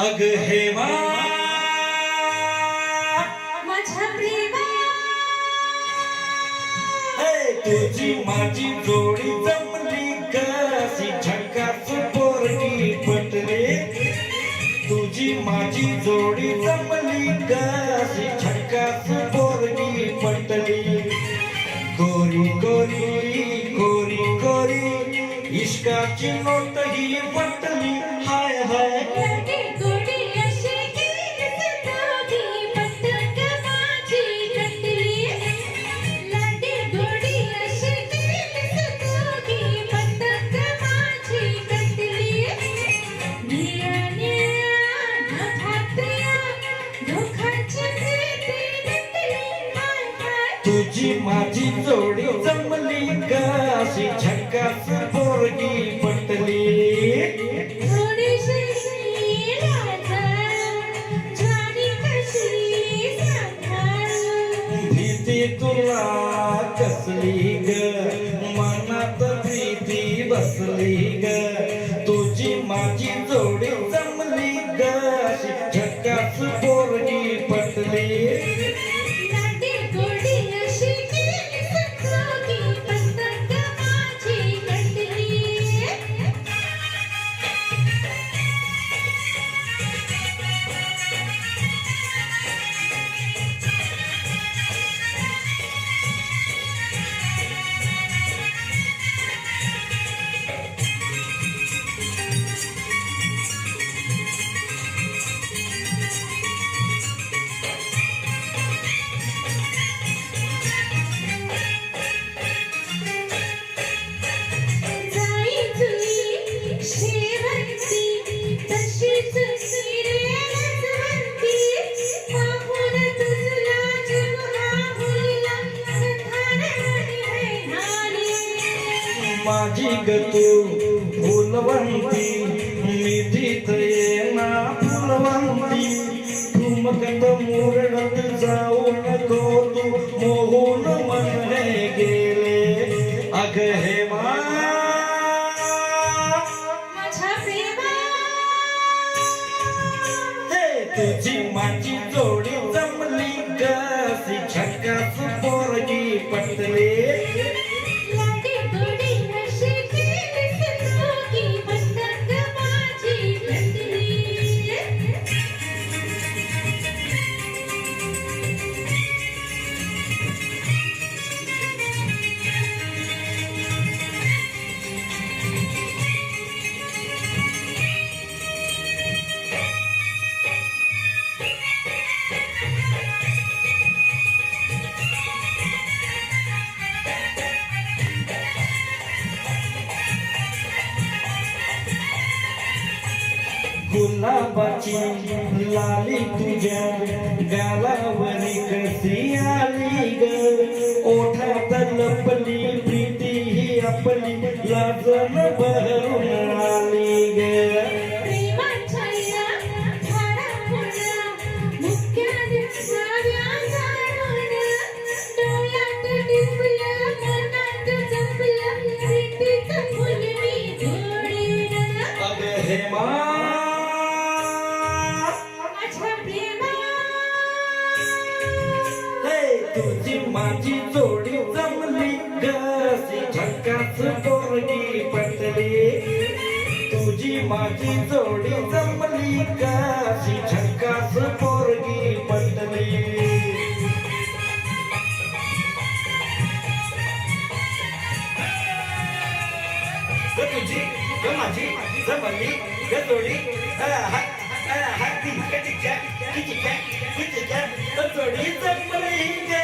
अग हेमा माझ्या प्रेमा तुझी माझी जोडी जमली कशी झकास पोरगी पटली तुझी माझी जोडी जमली कशी झकास पोरगी पटली गोरी गोरी गोरी गोरी इश्काची नोट ही पटली हाय हाय लाडी गोडी अशी केस दोघी पटक माझी कटली लाडी गोडी अशी केस दोघी पटक माझी कटली निळ्या निळ्या नभातया दुःखाची भीती नटली हाय हाय तुझी माझी जोडी जमली कशी झकास पोरगी पटली थोडीशी लाजळ झाली कशी सांभाळ भीती तुला कसली ग मनात भीती बसली ग तुझी माझी जोडी जमली कशी झकास पोरगी पटली लाडी गोडी अशी केस दोघी पटक माझी कटली जाई जुई शेवंती तशीच सिरेलवंती माहून तुझला जुहा मुलीला संधानवणी है नाली माझी गतू फुलवंती मिठीत येना फुलवंती ठुमकत मुरडत जाऊ नको तू मोहून म्हणले गेले अग हेमा माझ्या प्रेमा तुझी माझी जोडी जमली कशी झकास पोरगी पटली लाडी गोडी अशी केस दोघी पटक माझी कटली गुलाबाची लाली तुझ्या गालावरी कशी आली ग ओठात लपली प्रीती ही आपली लाजन भरून आली ग प्रेमाच्या या झाडामुळं मुक्यात साऱ्या झाडून डोळ्यात टिपलं मनात जपलं प्रीतीचं फुल मी घोडीन अग हेमा माझ्या प्रेमा तुझी माझी जोडी जमली कशी झकास पोरगी पटली तुझी माझी जोडी जमली कशी झकास पोरगी पटली तुझी माझी जमली जोडी जोडी जमली